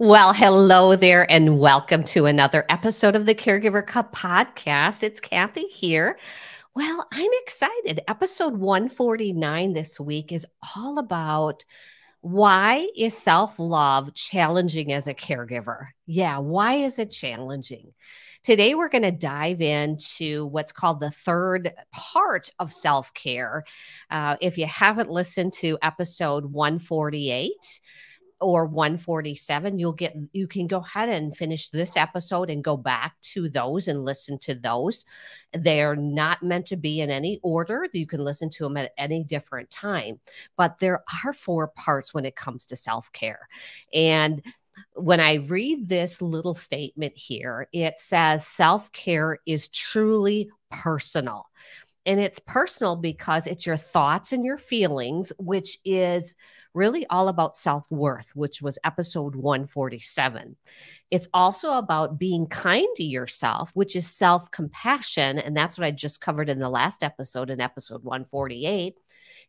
Well, hello there, and welcome to another episode of the Caregiver Cup podcast. It's Kathy here. Well, I'm excited. Episode 149 this week is all about why is self love challenging as a caregiver? Yeah, why is it challenging? Today, we're going to dive into what's called the third part of self care. If you haven't listened to episode 148, or 147, you can go ahead and finish this episode and go back to those and listen to those. They're not meant to be in any order. You can listen to them at any different time, but there are four parts when it comes to self-care. And when I read this little statement here, it says self-care is truly personal. And it's personal because it's your thoughts and your feelings, which is really all about self worth, which was episode 147. It's also about being kind to yourself, which is self compassion. And that's what I just covered in the last episode, in episode 148.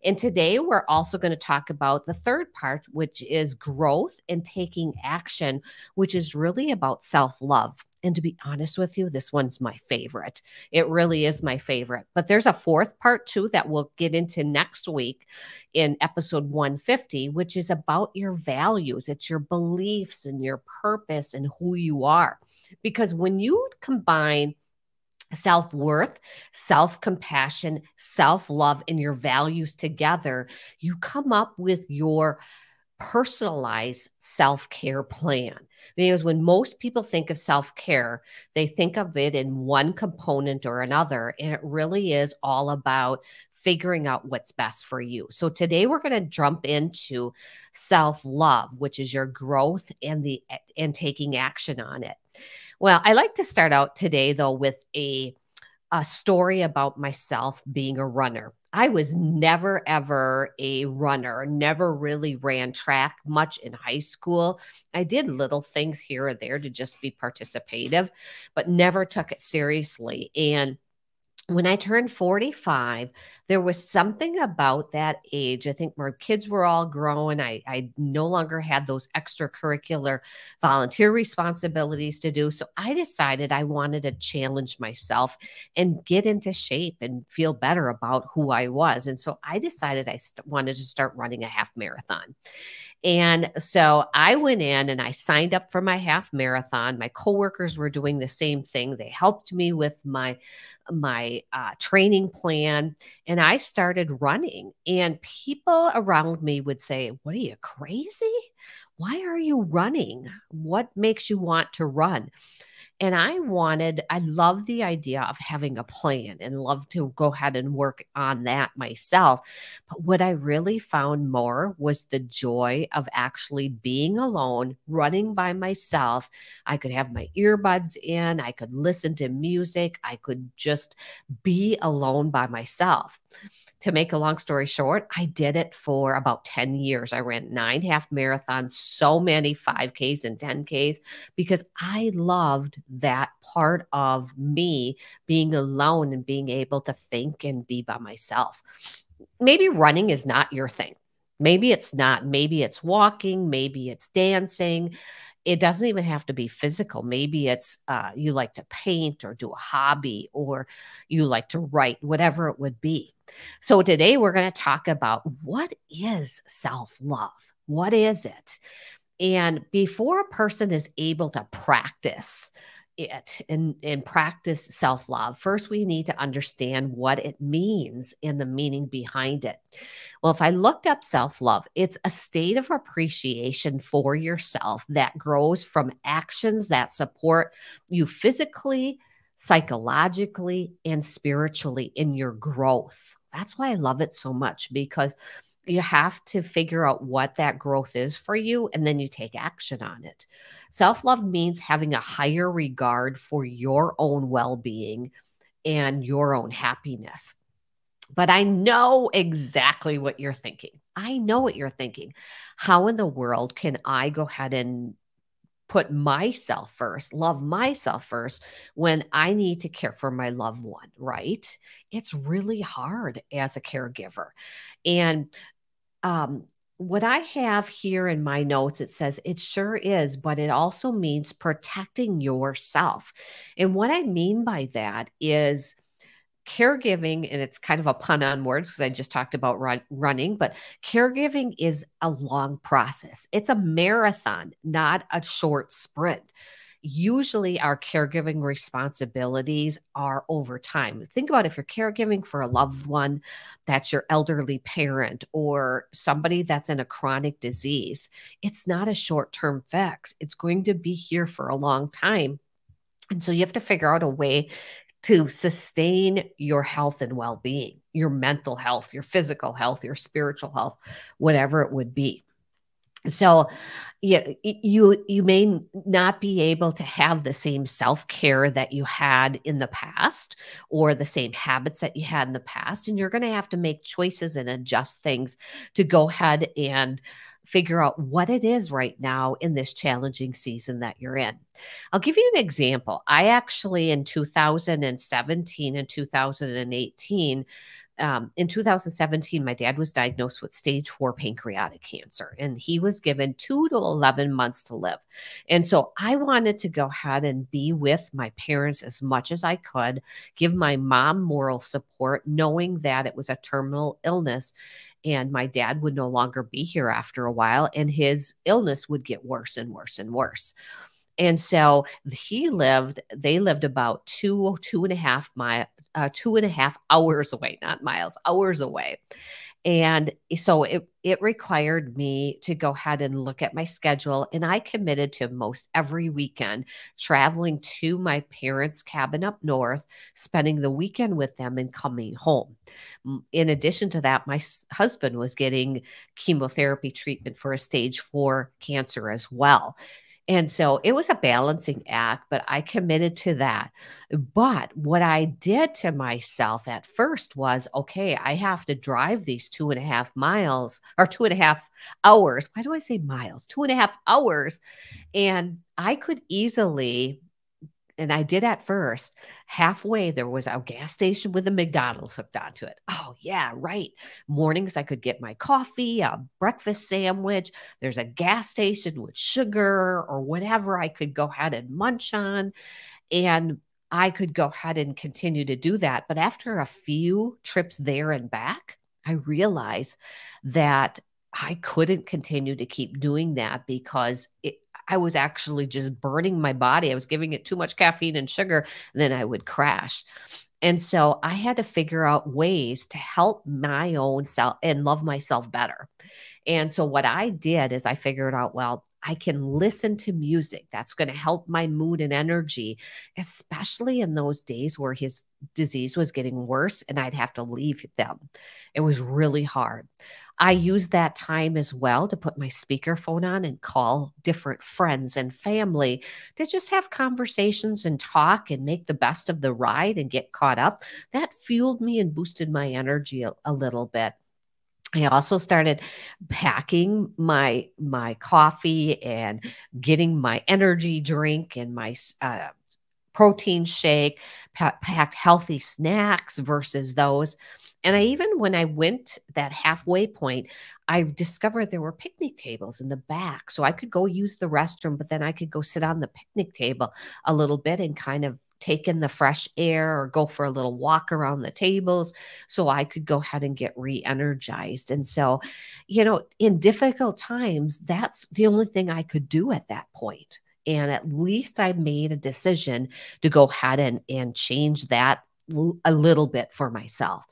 And today we're also going to talk about the third part, which is growth and taking action, which is really about self love. And to be honest with you, this one's my favorite. It really is my favorite. But there's a fourth part too that we'll get into next week in episode 150, which is about your values. It's your beliefs and your purpose and who you are. Because when you combine self worth, self compassion, self love, and your values together, you come up with your personalized self care plan. Because when most people think of self care, they think of it in one component or another. And it really is all about figuring out what's best for you. So today we're going to jump into self love, which is your growth and taking action on it. Well, I like to start out today, though, with a story about myself being a runner. I was never, ever a runner, never really ran track much in high school. I did little things here or there to just be participative, but never took it seriously. And when I turned 45, there was something about that age. I think my kids were all grown. I no longer had those extracurricular volunteer responsibilities to do. So I decided I wanted to challenge myself and get into shape and feel better about who I was. And so I decided I wanted to start running a half marathon. And so I went in and I signed up for my half marathon. My coworkers were doing the same thing. They helped me with my training plan, and I started running. And people around me would say, "What are you, crazy? Why are you running? What makes you want to run?" And I love the idea of having a plan and love to go ahead and work on that myself. But what I really found more was the joy of actually being alone, running by myself. I could have my earbuds in, I could listen to music, I could just be alone by myself. To make a long story short, I did it for about 10 years. I ran 9 half marathons, so many 5Ks and 10Ks, because I loved that part of me being alone and being able to think and be by myself. Maybe running is not your thing. Maybe it's not. Maybe it's walking, maybe it's dancing. It doesn't even have to be physical. Maybe it's you like to paint or do a hobby, or you like to write, whatever it would be. So today we're going to talk about what is self love? What is it? And before a person is able to practice it and practice self love, first we need to understand what it means and the meaning behind it. Well, if I looked up self love, it's a state of appreciation for yourself that grows from actions that support you physically, psychologically, and spiritually in your growth. That's why I love it so much, because you have to figure out what that growth is for you, and then you take action on it. Self love means having a higher regard for your own well being and your own happiness. But I know exactly what you're thinking. I know what you're thinking. How in the world can I go ahead and put myself first, love myself first, when I need to care for my loved one, right? It's really hard as a caregiver. And um, what I have here in my notes, it says it sure is, but it also means protecting yourself. And what I mean by that is caregiving, and it's kind of a pun on words because I just talked about running, but caregiving is a long process. It's a marathon, not a short sprint. Usually, our caregiving responsibilities are over time. Think about if you're caregiving for a loved one, that's your elderly parent or somebody that's in a chronic disease. It's not a short term fix, it's going to be here for a long time. And so you have to figure out a way to sustain your health and well being, your mental health, your physical health, your spiritual health, whatever it would be. So, yeah, you may not be able to have the same self-care that you had in the past or the same habits that you had in the past, and you're going to have to make choices and adjust things to go ahead and figure out what it is right now in this challenging season that you're in. I'll give you an example. I actually in 2017 and 2018, in 2017, my dad was diagnosed with stage 4 pancreatic cancer, and he was given 2 to 11 months to live. And so I wanted to go ahead and be with my parents as much as I could, give my mom moral support, knowing that it was a terminal illness and my dad would no longer be here after a while, and his illness would get worse and worse and worse. And so they lived about 2.5 hours away, not miles, hours away. And so it required me to go ahead and look at my schedule. And I committed to most every weekend traveling to my parents' cabin up north, spending the weekend with them and coming home. In addition to that, my husband was getting chemotherapy treatment for a stage 4 cancer as well. And so it was a balancing act, but I committed to that. But what I did to myself at first was, okay, I have to drive these 2.5 miles or 2.5 hours. Why do I say miles? 2.5 hours. And I could easily, and I did at first, halfway there was a gas station with a McDonald's hooked onto it. Oh, yeah, right. Mornings I could get my coffee, a breakfast sandwich. There's a gas station with sugar or whatever I could go ahead and munch on. And I could go ahead and continue to do that. But after a few trips there and back, I realized that I couldn't continue to keep doing that because I was actually just burning my body. I was giving it too much caffeine and sugar, and then I would crash. And so I had to figure out ways to help my own self and love myself better. And so what I did is I figured out, well, I can listen to music. That's going to help my mood and energy, especially in those days where his disease was getting worse and I'd have to leave them. It was really hard. I used that time as well to put my speakerphone on and call different friends and family to just have conversations and talk and make the best of the ride and get caught up. That fueled me and boosted my energy a little bit. I also started packing my coffee and getting my energy drink and my protein shake, packed healthy snacks versus those. And I even, when I went that halfway point, I discovered there were picnic tables in the back. So I could go use the restroom, but then I could go sit on the picnic table a little bit and kind of take in the fresh air or go for a little walk around the tables so I could go ahead and get re-energized. And so, in difficult times, that's the only thing I could do at that point. And at least I made a decision to go ahead and change that a little bit for myself.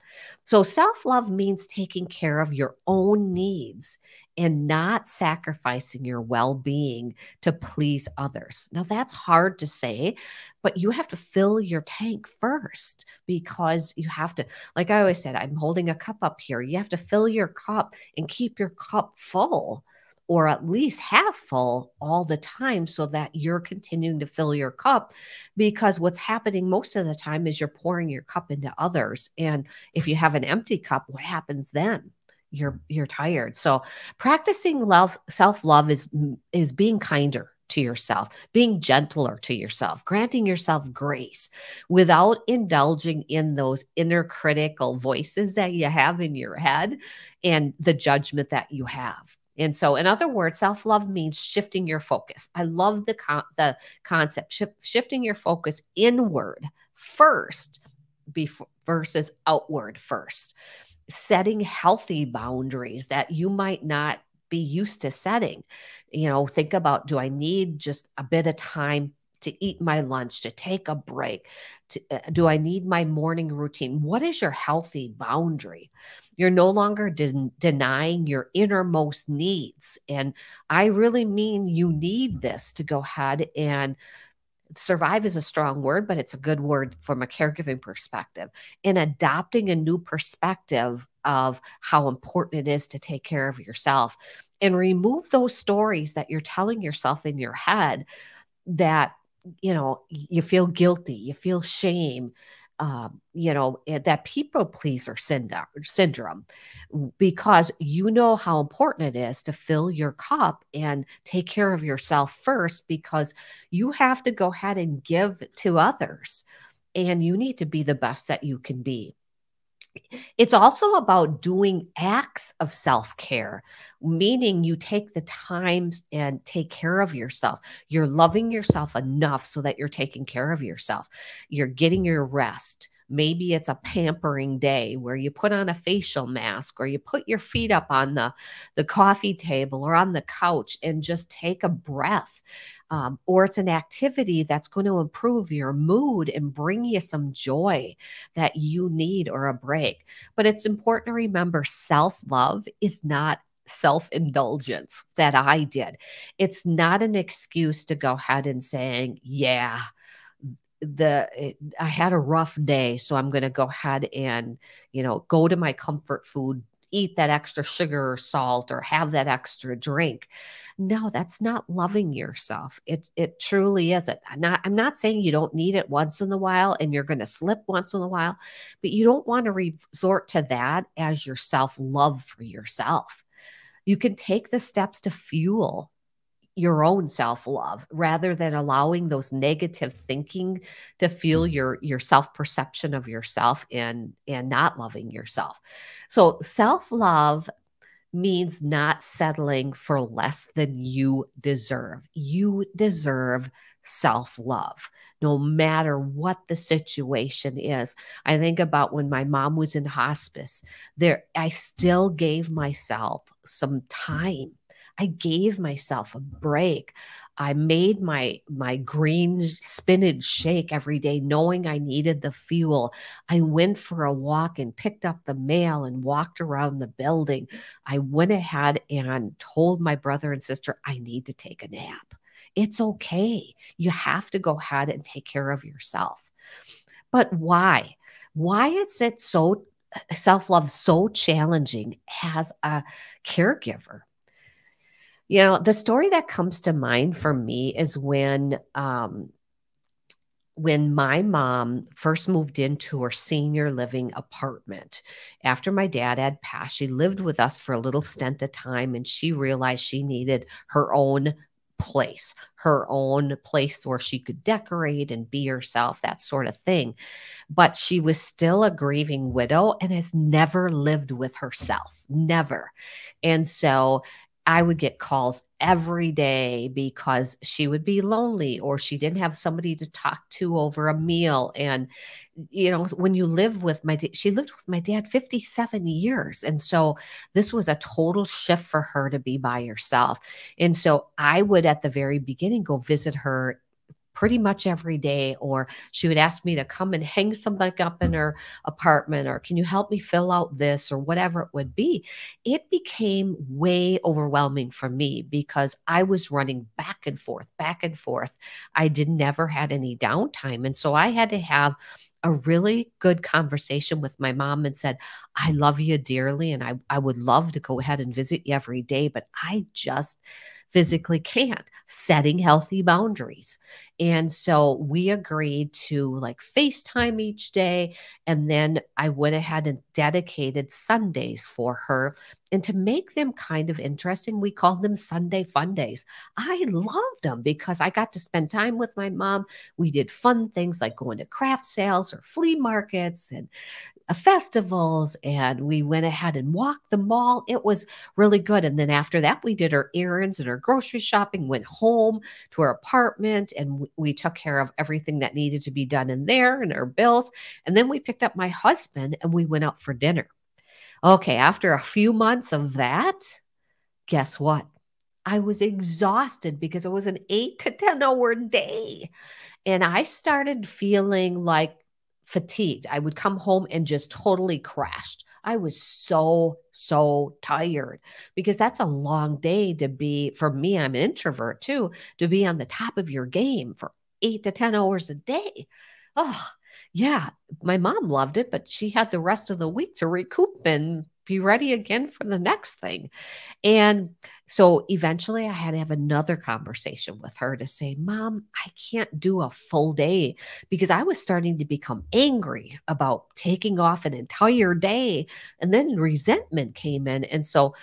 So self-love means taking care of your own needs and not sacrificing your well-being to please others. Now that's hard to say, but you have to fill your tank first because you have to, like I always said, I'm holding a cup up here. You have to fill your cup and keep your cup full, or at least half full all the time so that you're continuing to fill your cup, because what's happening most of the time is you're pouring your cup into others. And if you have an empty cup, what happens then? You're tired. So practicing self-love is being kinder to yourself, being gentler to yourself, granting yourself grace without indulging in those inner critical voices that you have in your head and the judgment that you have. And so, in other words, self-love means shifting your focus. I love the concept, shifting your focus inward first before versus outward first. Setting healthy boundaries that you might not be used to setting. Think about, do I need just a bit of time to eat my lunch, to take a break? Do I need my morning routine? What is your healthy boundary? You're no longer denying your innermost needs. And I really mean you need this to go ahead and survive is a strong word, but it's a good word from a caregiving perspective. In adopting a new perspective of how important it is to take care of yourself and remove those stories that you're telling yourself in your head that, you feel guilty, you feel shame, that people pleaser syndrome, because you know how important it is to fill your cup and take care of yourself first, because you have to go ahead and give to others, and you need to be the best that you can be. It's also about doing acts of self-care, meaning you take the time and take care of yourself. You're loving yourself enough so that you're taking care of yourself. You're getting your rest. Maybe it's a pampering day where you put on a facial mask, or you put your feet up on the coffee table or on the couch and just take a breath. Or it's an activity that's going to improve your mood and bring you some joy that you need, or a break. But it's important to remember, self-love is not self-indulgence that I did. It's not an excuse to go ahead and saying, yeah, I had a rough day, so I'm going to go ahead and, go to my comfort food, eat that extra sugar or salt, or have that extra drink. No, that's not loving yourself. It truly isn't. I'm not saying you don't need it once in a while and you're going to slip once in a while, but you don't want to resort to that as your self-love for yourself. You can take the steps to fuel your own self-love rather than allowing those negative thinking to fuel your self-perception of yourself and not loving yourself. So self-love means not settling for less than you deserve. You deserve self-love, no matter what the situation is. I think about when my mom was in hospice, I still gave myself some time. I gave myself a break. I made my green spinach shake every day, knowing I needed the fuel. I went for a walk and picked up the mail and walked around the building. I went ahead and told my brother and sister, I need to take a nap. It's okay. You have to go ahead and take care of yourself. But why? Why is it so self-love so challenging as a caregiver? The story that comes to mind for me is when my mom first moved into her senior living apartment after my dad had passed. She lived with us for a little stint of time, and she realized she needed her own place where she could decorate and be herself, that sort of thing. But she was still a grieving widow and has never lived with herself, never. And so I would get calls every day because she would be lonely, or she didn't have somebody to talk to over a meal. And, when you live with she lived with my dad 57 years. And so this was a total shift for her to be by herself. And so I would, at the very beginning, go visit her pretty much every day, or she would ask me to come and hang something up in her apartment, or can you help me fill out this, or whatever it would be. It became way overwhelming for me because I was running back and forth, back and forth. I never had any downtime. And so I had to have a really good conversation with my mom and said, I love you dearly, and I would love to go ahead and visit you every day, but I just physically can't. Setting healthy boundaries. And so we agreed to like FaceTime each day. And then I went ahead and dedicated Sundays for her. And to make them kind of interesting, we called them Sunday Fun Days. I loved them because I got to spend time with my mom. We did fun things like going to craft sales or flea markets, and festivals, and we went ahead and walked the mall. It was really good. And then after that, we did our errands and our grocery shopping, went home to our apartment, and we took care of everything that needed to be done in there and our bills. And then we picked up my husband and we went out for dinner. Okay, after a few months of that, guess what? I was exhausted because it was an 8 to 10 hour day. And I started feeling like fatigued. I would come home and just totally crashed. I was so tired because that's a long day to be, for me, I'm an introvert too, to be on the top of your game for 8 to 10 hours a day. Oh, yeah. My mom loved it, but she had the rest of the week to recoup and be ready again for the next thing. And so eventually I had to have another conversation with her to say, Mom, I can't do a full day, because I was starting to become angry about taking off an entire day. And then resentment came in. And so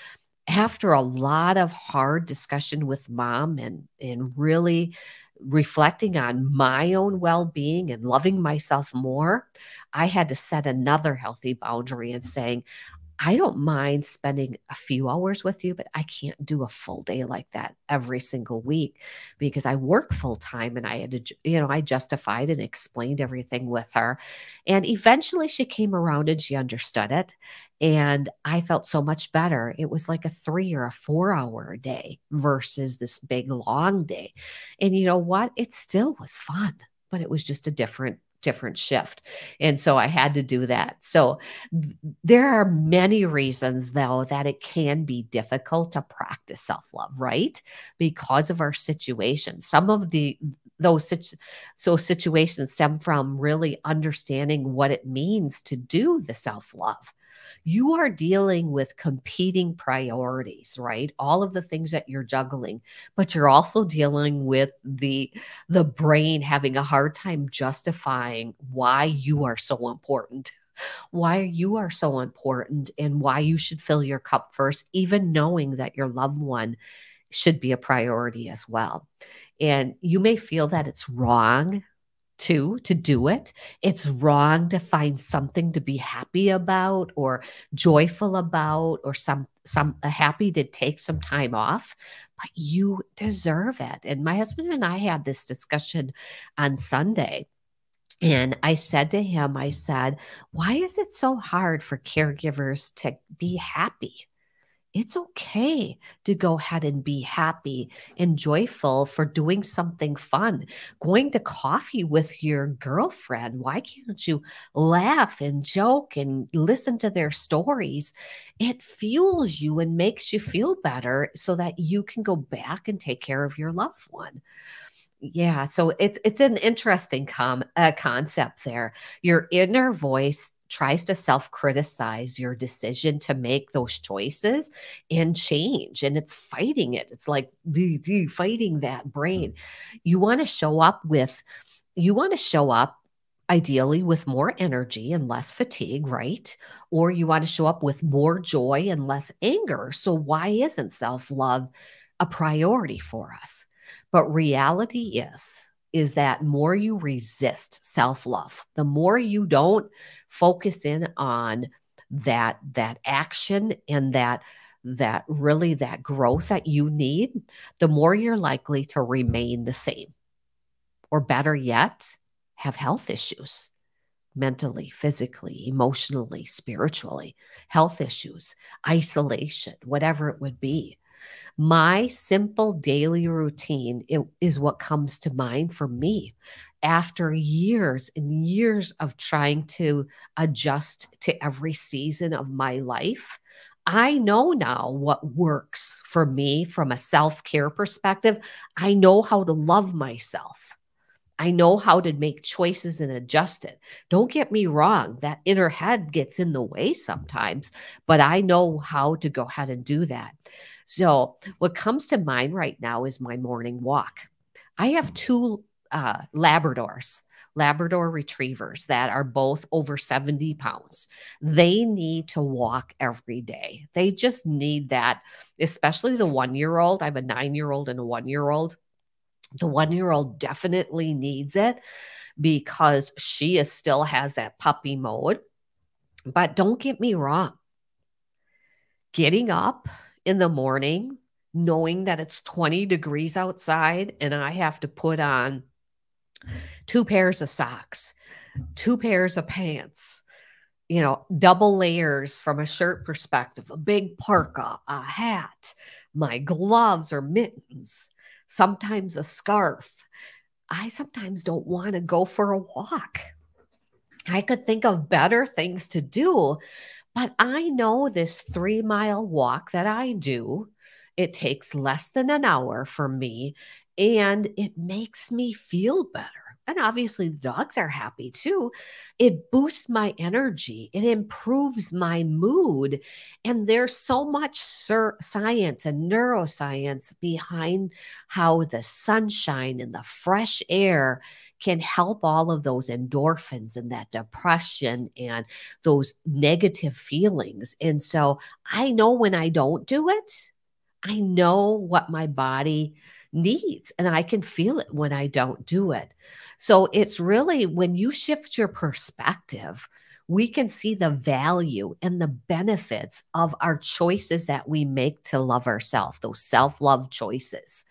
after a lot of hard discussion with mom and really reflecting on my own well-being and loving myself more, I had to set another healthy boundary and saying, I don't mind spending a few hours with you, but I can't do a full day like that every single week because I work full time. And I had to, I justified and explained everything with her. And eventually she came around and she understood it. And I felt so much better. It was like a 3 or 4 hour a day versus this big long day. And you know what? It still was fun, but it was just a different shift. And so I had to do that. So there are many reasons, though, that it can be difficult to practice self-love, right? Because of our situation. Some of those situations stem from really understanding what it means to do the self-love. You are dealing with competing priorities, right? All of the things that you're juggling, but you're also dealing with the brain having a hard time justifying why you are so important, and why you should fill your cup first, even knowing that your loved one should be a priority as well. And you may feel that it's wrong to do it. It's wrong to find something to be happy about or joyful about, or some happy to take some time off, but you deserve it. And my husband and I had this discussion on Sunday. And I said to him, I said, why is it so hard for caregivers to be happy? It's okay to go ahead and be happy and joyful for doing something fun, going to coffee with your girlfriend. Why can't you laugh and joke and listen to their stories? It fuels you and makes you feel better so that you can go back and take care of your loved one. Yeah, so it's an interesting concept there. Your inner voice tries to self-criticize your decision to make those choices and change, and it's fighting it. It's like fighting that brain. You want to show up with, you want to show up ideally with more energy and less fatigue, right? Or you want to show up with more joy and less anger. So why isn't self-love a priority for us? But reality is that more you resist self-love, the more you don't focus in on that action and that growth that you need, the more you're likely to remain the same, or better yet, have health issues, mentally, physically, emotionally, spiritually, health issues, isolation, whatever it would be. My simple daily routine is what comes to mind for me after years and years of trying to adjust to every season of my life. I know now what works for me from a self-care perspective. I know how to love myself. I know how to make choices and adjust it. Don't get me wrong, that inner head gets in the way sometimes, but I know how to go ahead and do that. So, what comes to mind right now is my morning walk. I have two Labradors, Labrador retrievers that are both over 70 pounds. They need to walk every day. They just need that, especially the 1-year-old. I have a 9-year-old and a 1-year-old. The 1-year-old definitely needs it because she still has that puppy mode. But don't get me wrong, getting up in the morning, knowing that it's 20 degrees outside and I have to put on two pairs of socks, two pairs of pants, double layers from a shirt perspective, a big parka, a hat, my gloves or mittens, sometimes a scarf. I sometimes don't want to go for a walk. I could think of better things to do, but I know this 3-mile walk that I do, it takes less than an hour for me and it makes me feel better. And obviously, the dogs are happy too. It boosts my energy, it improves my mood. And there's so much science and neuroscience behind how the sunshine and the fresh air can help all of those endorphins and that depression and those negative feelings. And so I know when I don't do it, I know what my body needs and I can feel it when I don't do it. So it's really when you shift your perspective, we can see the value and the benefits of our choices that we make to love ourselves, those self-love choices.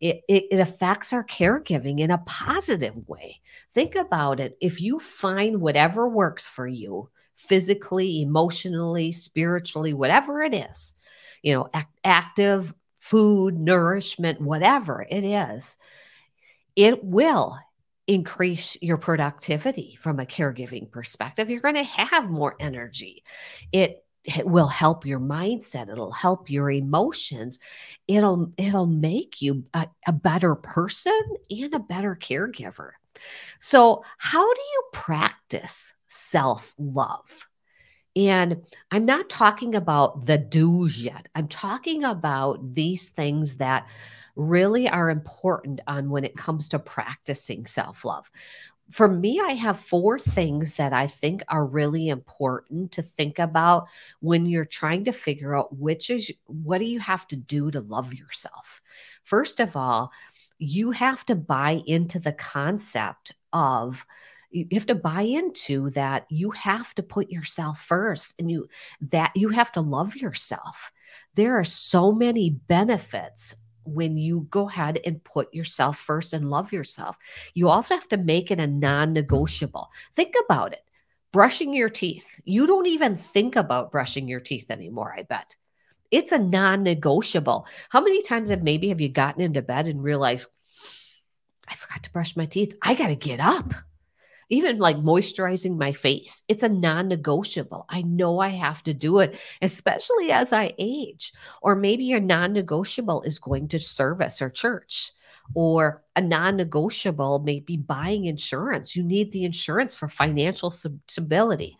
It affects our caregiving in a positive way. Think about it. If you find whatever works for you, physically, emotionally, spiritually, whatever it is, active food, nourishment, whatever it is, it will increase your productivity from a caregiving perspective. You're going to have more energy. It will help your mindset. It'll help your emotions. It'll make you a better person and a better caregiver. So how do you practice self-love? And I'm not talking about the do's yet. I'm talking about these things that really are important on when it comes to practicing self-love. For me, I have 4 things that I think are really important to think about when you're trying to figure out what do you have to do to love yourself. First of all, you have to buy into the concept of you have to buy into that you have to put yourself first and you have to love yourself. There are so many benefits when you go ahead and put yourself first and love yourself. You also have to make it a non-negotiable. Think about it. Brushing your teeth. You don't even think about brushing your teeth anymore, I bet. It's a non-negotiable. How many times have you gotten into bed and realized, I forgot to brush my teeth. I got to get up. Even like moisturizing my face, it's a non-negotiable. I know I have to do it, especially as I age. Or maybe your non-negotiable is going to service or church, or a non-negotiable may be buying insurance. You need the insurance for financial stability.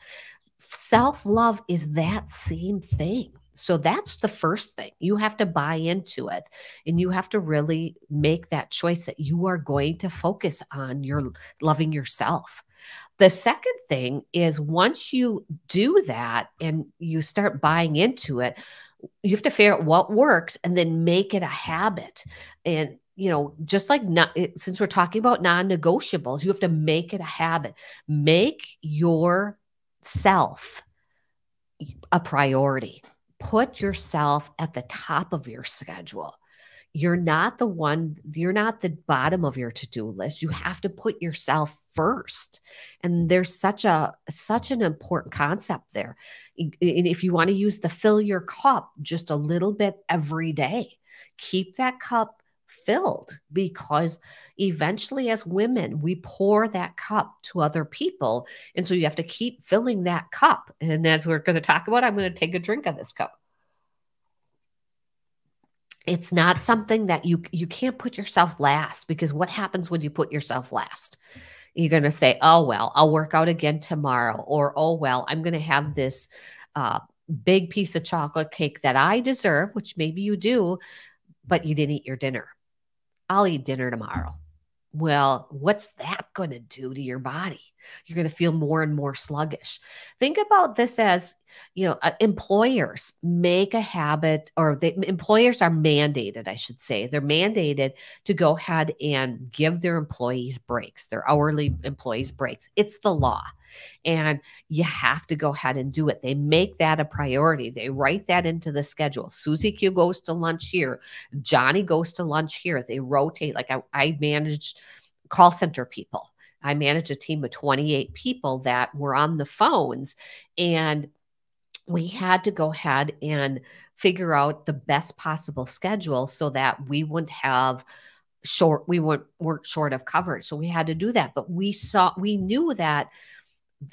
Self-love is that same thing. So that's the first thing. You have to buy into it and you have to really make that choice that you are going to focus on your loving yourself. The second thing is once you do that and you start buying into it, you have to figure out what works and then make it a habit. And just like since we're talking about non-negotiables, you have to make it a habit. Make yourself a priority. Put yourself at the top of your schedule. You're not the bottom of your to-do list. You have to put yourself first. And there's such an important concept there. And if you want to use the fill your cup just a little bit every day, keep that cup filled, because eventually as women, we pour that cup to other people. And so you have to keep filling that cup. And as we're going to talk about, I'm going to take a drink of this cup. It's not something that you can't put yourself last, because what happens when you put yourself last? You're going to say, oh, well, I'll work out again tomorrow. Or, oh, well, I'm going to have this big piece of chocolate cake that I deserve, which maybe you do, but you didn't eat your dinner. I'll eat dinner tomorrow. Well, what's that going to do to your body? You're going to feel more and more sluggish. Think about this as Employers make a habit, or employers are mandated, I should say. They're mandated to go ahead and give their employees breaks, their hourly employees breaks. It's the law. And you have to go ahead and do it. They make that a priority. They write that into the schedule. Susie Q goes to lunch here. Johnny goes to lunch here. They rotate. Like I managed call center people. I managed a team of 28 people that were on the phones, and we had to go ahead and figure out the best possible schedule so that we wouldn't have we weren't short of coverage. So we had to do that. But we knew that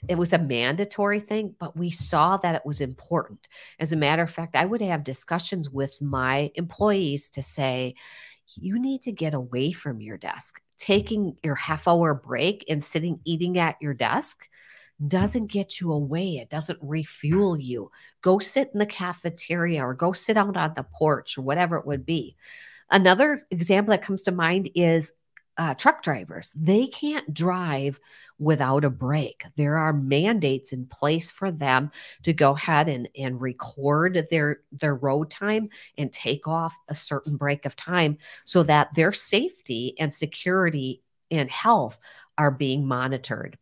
it was a mandatory thing, but we saw that it was important. As a matter of fact, I would have discussions with my employees to say, you need to get away from your desk. Taking your half-hour break and sitting eating at your desk doesn't get you away. It doesn't refuel you. Go sit in the cafeteria or go sit out on the porch or whatever it would be. Another example that comes to mind is truck drivers. They can't drive without a break. There are mandates in place for them to go ahead and record their road time and take off a certain break of time so that their safety and security and health are being monitored.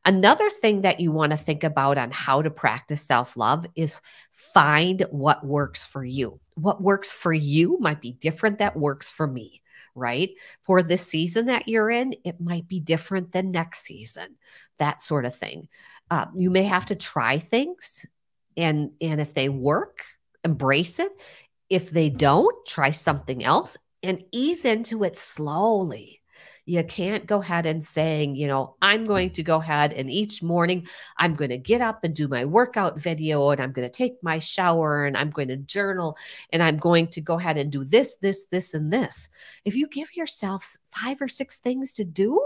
Another thing that you want to think about on how to practice self-love is find what works for you. What works for you might be different that works for me, right? For the season that you're in, it might be different than next season, that sort of thing. You may have to try things, and if they work, embrace it. If they don't, try something else and ease into it slowly. You can't go ahead and saying, I'm going to go ahead and each morning I'm going to get up and do my workout video, and I'm going to take my shower, and I'm going to journal, and I'm going to go ahead and do this, this, this, and this. If you give yourself 5 or 6 things to do,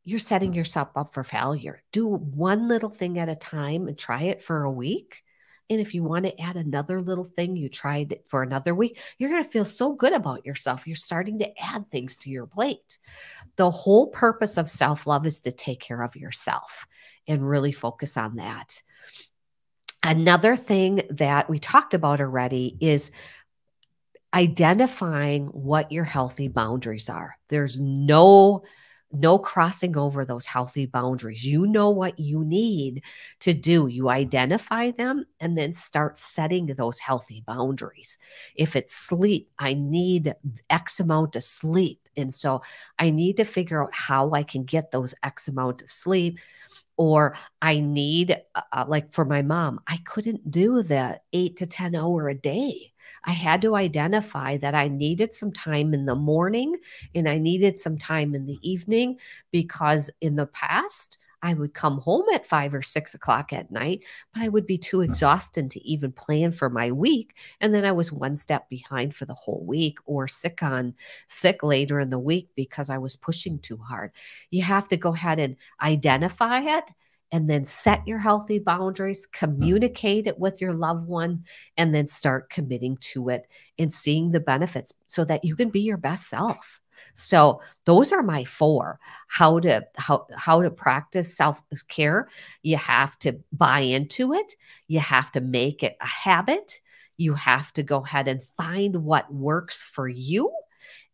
you're setting yourself up for failure. Do one little thing at a time and try it for a week. And if you want to add another little thing, you tried it for another week, you're going to feel so good about yourself. You're starting to add things to your plate. The whole purpose of self-love is to take care of yourself and really focus on that. Another thing that we talked about already is identifying what your healthy boundaries are. There's no crossing over those healthy boundaries. You know what you need to do. You identify them and then start setting those healthy boundaries. If it's sleep, I need X amount of sleep. And so I need to figure out how I can get those X amount of sleep. Or I need, like for my mom, I couldn't do the 8 to 10 hour a day. I had to identify that I needed some time in the morning and I needed some time in the evening, because in the past, I would come home at 5 or 6 o'clock at night, but I would be too exhausted to even plan for my week. And then I was one step behind for the whole week, or sick later in the week because I was pushing too hard. You have to go ahead and identify it, and then set your healthy boundaries, communicate it with your loved one, and then start committing to it and seeing the benefits so that you can be your best self. So those are my 4. How to practice self-care. You have to buy into it. You have to make it a habit. You have to go ahead and find what works for you.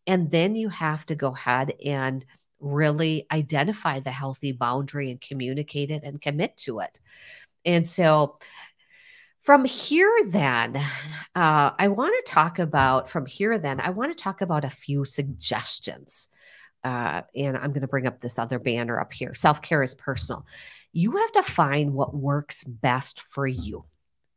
And then you have to go ahead and really identify the healthy boundary and communicate it and commit to it. And so from here, then, I want to talk about a few suggestions. And I'm going to bring up this other banner up here. Self-care is personal. You have to find what works best for you.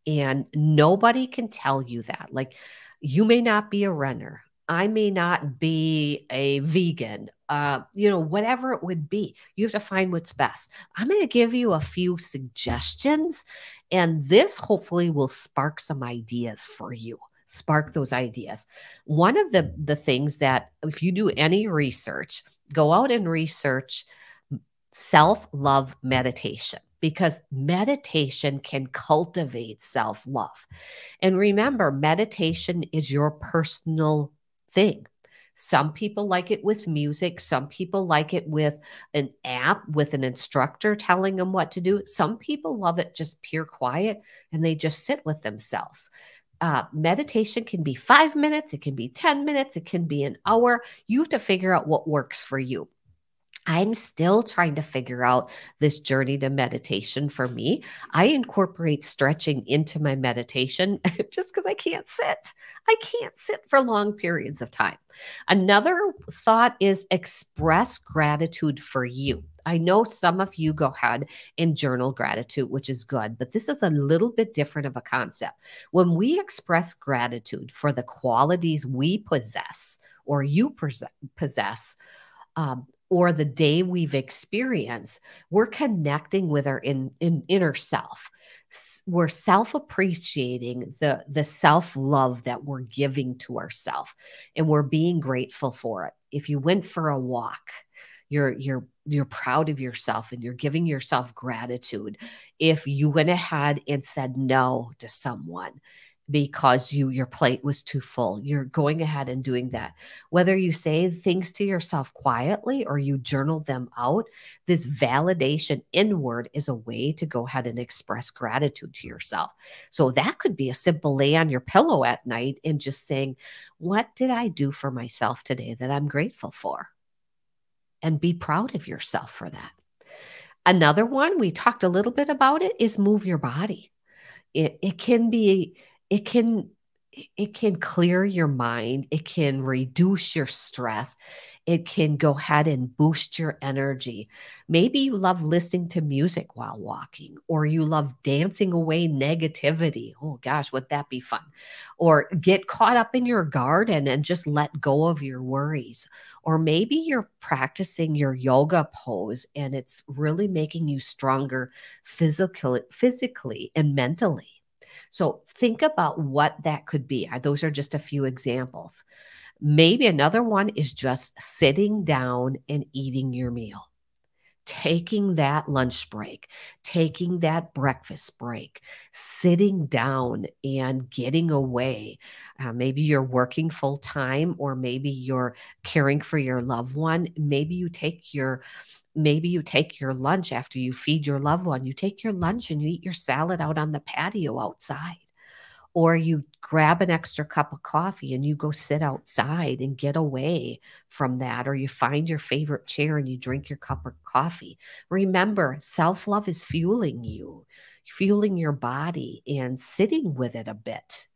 And nobody can tell you that. Like, you may not be a runner. I may not be a vegan, whatever it would be. You have to find what's best. I'm going to give you a few suggestions, and this hopefully will spark some ideas for you. Spark those ideas. One of the things that, if you do any research, go out and research self-love meditation, because meditation can cultivate self-love. And remember, meditation is your personal thing. Some people like it with music. Some people like it with an app with an instructor telling them what to do. Some people love it just pure quiet and they just sit with themselves. Meditation can be 5 minutes, it can be 10 minutes, it can be an hour. You have to figure out what works for you. I'm still trying to figure out this journey to meditation for me. I incorporate stretching into my meditation just because I can't sit. I can't sit for long periods of time. Another thought is express gratitude for you. I know some of you go ahead and journal gratitude, which is good, but this is a little bit different of a concept. When we express gratitude for the qualities we possess or you possess, or the day we've experienced, we're connecting with our inner self. We're self-appreciating the self-love that we're giving to ourselves, and we're being grateful for it. If you went for a walk, you're proud of yourself and you're giving yourself gratitude. If you went ahead and said no to someone because your plate was too full, you're going ahead and doing that. Whether you say things to yourself quietly or you journal them out, this validation inward is a way to go ahead and express gratitude to yourself. So that could be a simple lay on your pillow at night and just saying, what did I do for myself today that I'm grateful for? And be proud of yourself for that. Another one, we talked a little bit about it, is move your body. It can be, it can it can clear your mind. It can reduce your stress. It can go ahead and boost your energy. Maybe you love listening to music while walking, or you love dancing away negativity. Oh gosh, would that be fun? Or get caught up in your garden and just let go of your worries. Or maybe you're practicing your yoga pose and it's really making you stronger physically and mentally. So think about what that could be. Those are just a few examples. Maybe another one is just sitting down and eating your meal, taking that lunch break, taking that breakfast break, sitting down and getting away. Maybe you're working full time, or maybe you're caring for your loved one. Maybe you take your lunch after you feed your loved one. You take your lunch and you eat your salad out on the patio outside. Or you grab an extra cup of coffee and you go sit outside and get away from that. Or you find your favorite chair and you drink your cup of coffee. Remember, self-love is fueling you, fueling your body and sitting with it a bit.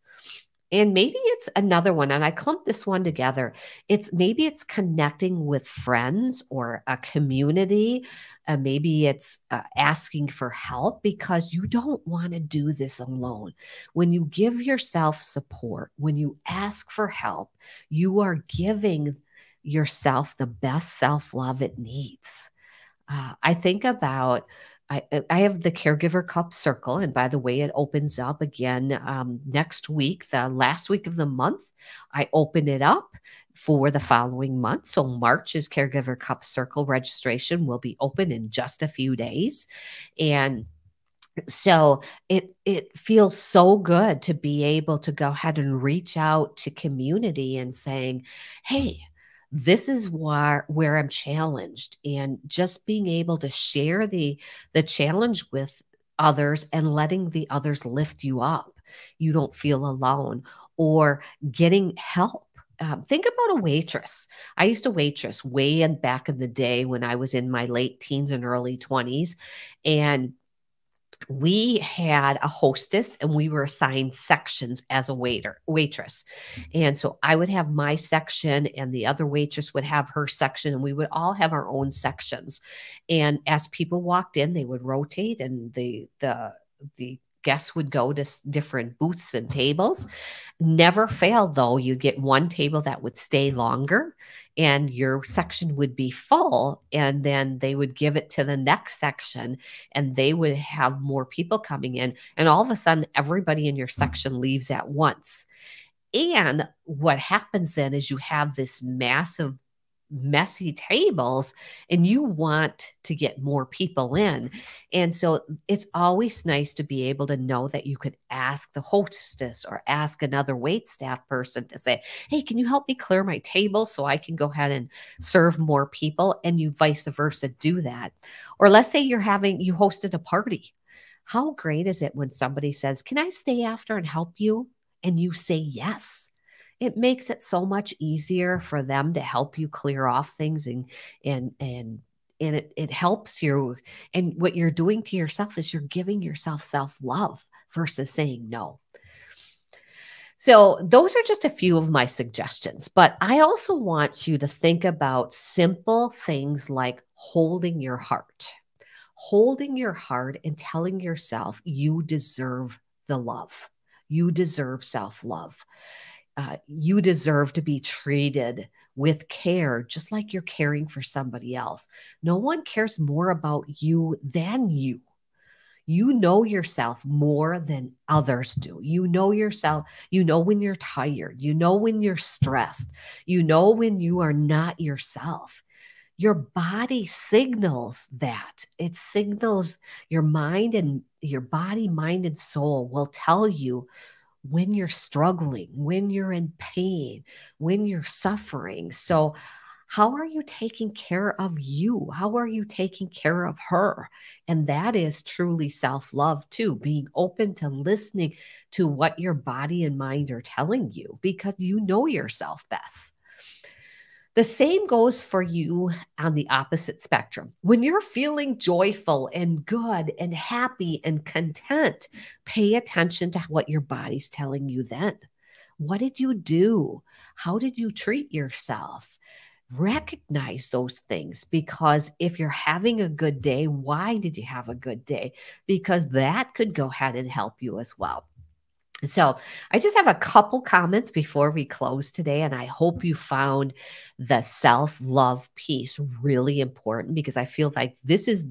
And maybe it's another one, and I clumped this one together. Maybe it's connecting with friends or a community. Maybe it's asking for help because you don't want to do this alone. When you give yourself support, when you ask for help, you are giving yourself the best self-love it needs. I think about I have the Caregiver Cup Circle, and by the way, it opens up again next week, the last week of the month. I open it up for the following month. So March is Caregiver Cup Circle registration will be open in just a few days, and so it feels so good to be able to go ahead and reach out to community and saying, hey, this is where I'm challenged, and just being able to share the challenge with others and letting the others lift you up. You don't feel alone, or getting help. Think about a waitress. I used to waitress way back in the day when I was in my late teens and early 20s, and we had a hostess and we were assigned sections as a waitress. And so I would have my section and the other waitress would have her section, and we would all have our own sections. And as people walked in, they would rotate, and the guests would go to different booths and tables. Never failed, though. You get one table that would stay longer and your section would be full, and then they would give it to the next section and they would have more people coming in, and all of a sudden everybody in your section leaves at once. And what happens then is you have this massive messy tables and you want to get more people in. And so it's always nice to be able to know that you could ask the hostess or ask another wait staff person to say, hey, can you help me clear my table so I can go ahead and serve more people? And you vice versa do that. Or let's say you hosted a party. How great is it when somebody says, can I stay after and help you? And you say yes. It makes it so much easier for them to help you clear off things and it helps you. And what you're doing to yourself is you're giving yourself self-love versus saying no. So those are just a few of my suggestions, but I also want you to think about simple things like holding your heart and telling yourself you deserve the love. You deserve self-love. You deserve to be treated with care, just like you're caring for somebody else. No one cares more about you than you. You know yourself more than others do. You know yourself. You know when you're tired. You know when you're stressed. You know when you are not yourself. Your body signals that. It signals your mind, and your body, mind, and soul will tell you when you're struggling, when you're in pain, when you're suffering. So, how are you taking care of you? How are you taking care of her? And that is truly self-love too, being open to listening to what your body and mind are telling you because you know yourself best. The same goes for you on the opposite spectrum. When you're feeling joyful and good and happy and content, pay attention to what your body's telling you then. What did you do? How did you treat yourself? Recognize those things, because if you're having a good day, why did you have a good day? Because that could go ahead and help you as well. So I just have a couple comments before we close today, and I hope you found the self-love piece really important, because I feel like this is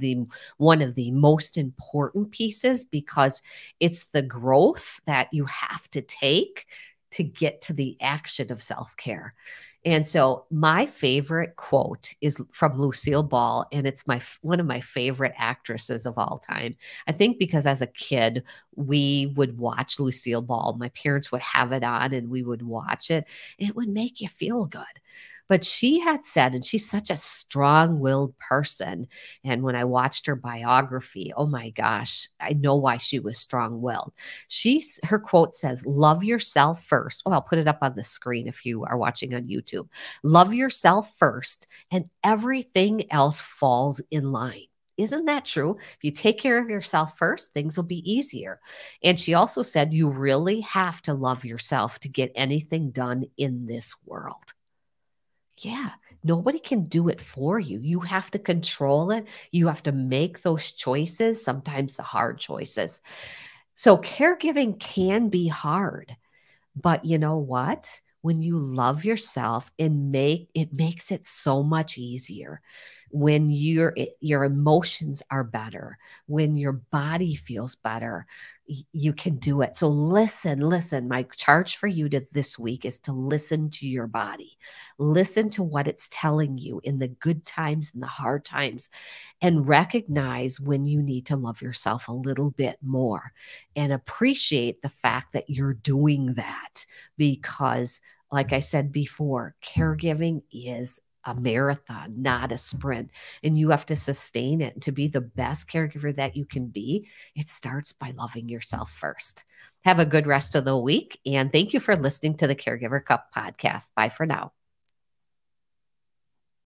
one of the most important pieces, because it's the growth that you have to take to get to the action of self-care. And so my favorite quote is from Lucille Ball, and it's one of my favorite actresses of all time. I think because as a kid, we would watch Lucille Ball. My parents would have it on and we would watch it. It would make you feel good. But she had said, and she's such a strong-willed person. And when I watched her biography, oh my gosh, I know why she was strong-willed. Her quote says, love yourself first. Oh, I'll put it up on the screen if you are watching on YouTube. Love yourself first, and everything else falls in line. Isn't that true? If you take care of yourself first, things will be easier. And she also said, you really have to love yourself to get anything done in this world. Yeah, nobody can do it for you. You have to control it. You have to make those choices, sometimes the hard choices. So caregiving can be hard, but you know what? When you love yourself, it makes it so much easier. When your emotions are better, when your body feels better, you can do it. So listen. My charge for you this week is to listen to your body. Listen to what it's telling you in the good times and the hard times, and recognize when you need to love yourself a little bit more, and appreciate the fact that you're doing that, because like I said before, caregiving is a marathon, not a sprint. And you have to sustain it. To be the best caregiver that you can be, it starts by loving yourself first. Have a good rest of the week. And thank you for listening to the Caregiver Cup podcast. Bye for now.